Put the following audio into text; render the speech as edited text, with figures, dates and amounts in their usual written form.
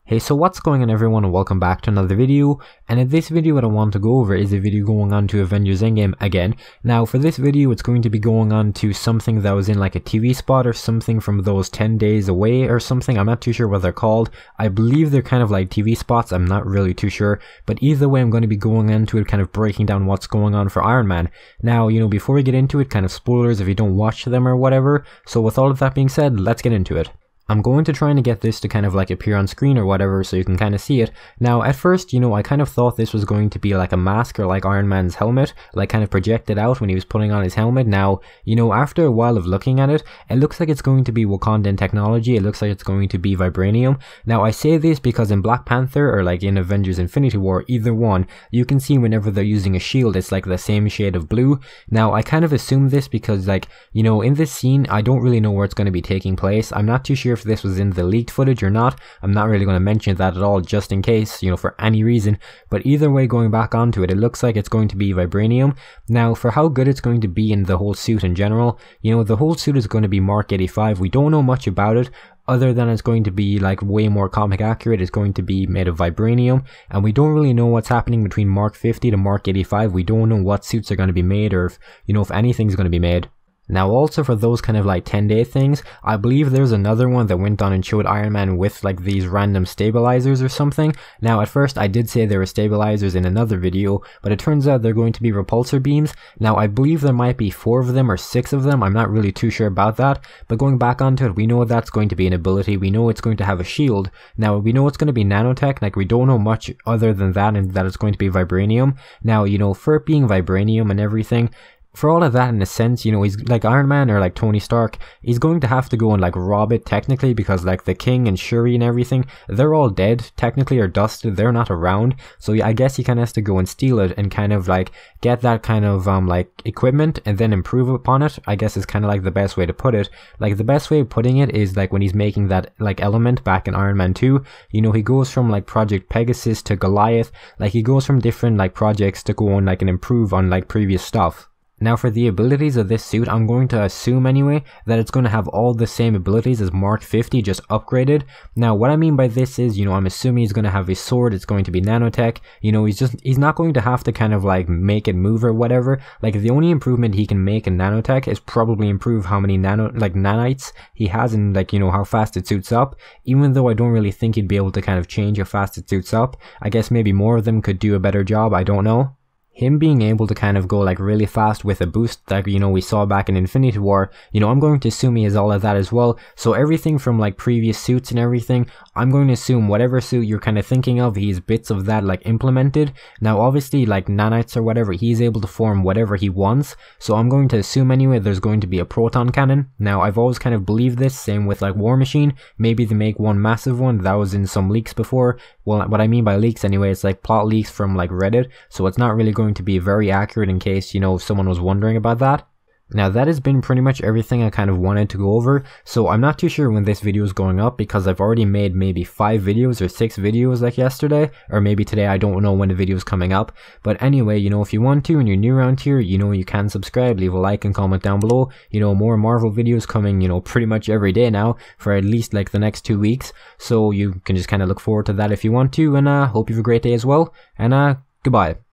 Hey, so what's going on everyone, and welcome back to another video. And in this video what I want to go over is a video going on to Avengers Endgame again. Now for this video it's going to be going on to something that was in like a TV spot or something from those 10 days away or something. I'm not too sure what they're called. I believe they're kind of like TV spots, I'm not really too sure. But either way I'm going to be going into it, kind of breaking down what's going on for Iron Man. Now, before we get into it, kind of spoilers if you don't watch them or whatever. So with all of that being said, let's get into it. I'm going to try and get this to kind of like appear on screen or whatever so you can kind of see it. Now at first, I kind of thought this was going to be like a mask or like Iron Man's helmet, like kind of projected out when he was putting on his helmet. Now, after a while of looking at it, it looks like it's going to be Wakandan technology. It looks like it's going to be vibranium. Now I say this because in Black Panther or like in Avengers Infinity War, either one, you can see whenever they're using a shield, it's like the same shade of blue. Now I kind of assume this because like, in this scene, I don't really know where it's going to be taking place. I'm not too sure if this was in the leaked footage or not. I'm not really going to mention that at all just in case, for any reason. But either way, going back onto it, it looks like it's going to be vibranium. Now for how good it's going to be in the whole suit in general, the whole suit is going to be Mark 85. We don't know much about it other than it's going to be like way more comic accurate. It's going to be made of vibranium, and we don't really know what's happening between Mark 50 to Mark 85. We don't know what suits are going to be made, or if anything's going to be made. Now also for those kind of like 10-day things, I believe there's another one that went on and showed Iron Man with like these random stabilizers or something. Now at first I did say there were stabilizers in another video, but it turns out they're going to be repulsor beams. Now I believe there might be 4 of them or 6 of them, I'm not really too sure about that. But going back onto it, we know that's going to be an ability, we know it's going to have a shield. Now we know it's going to be nanotech, like we don't know much other than that, and that it's going to be vibranium. Now for it being vibranium and everything, for all of that, in a sense, he's like Iron Man or like Tony Stark, he's going to have to go and like rob it technically, because like the King and Shuri and everything, they're all dead technically or dusted, they're not around. So yeah, I guess he kind of has to go and steal it and kind of like get that kind of like equipment and then improve upon it, I guess is kind of like the best way to put it. Like the best way of putting it is like when he's making that like element back in Iron Man 2, he goes from like Project Pegasus to Goliath, like he goes from different like projects to go on like and improve on like previous stuff. Now for the abilities of this suit, I'm going to assume anyway that it's going to have all the same abilities as Mark 50, just upgraded. Now what I mean by this is, I'm assuming he's going to have his sword, it's going to be nanotech. He's not going to have to kind of like make it move or whatever. Like the only improvement he can make in nanotech is probably improve how many nanites he has and like, how fast it suits up. Even though I don't really think he'd be able to kind of change how fast it suits up. I guess maybe more of them could do a better job, I don't know. Him being able to kind of go like really fast with a boost that we saw back in Infinity War, I'm going to assume he has all of that as well. So everything from like previous suits and everything, I'm going to assume whatever suit you're kind of thinking of, he's bits of that like implemented. Now obviously like nanites or whatever, he's able to form whatever he wants. So I'm going to assume anyway there's going to be a proton cannon. Now I've always kind of believed this, same with like War Machine. Maybe they make one massive one, that was in some leaks before. Well, what I mean by leaks anyway, it's like plot leaks from like Reddit. So it's not really going to be very accurate in case, someone was wondering about that. Now that has been pretty much everything I kind of wanted to go over, so I'm not too sure when this video is going up because I've already made maybe 5 videos or 6 videos like yesterday, or maybe today, I don't know when the video is coming up. But anyway, if you want to and you're new around here, you can subscribe, leave a like and comment down below. More Marvel videos coming, pretty much every day now for at least like the next 2 weeks, so you can just kind of look forward to that if you want to, and hope you have a great day as well, and goodbye.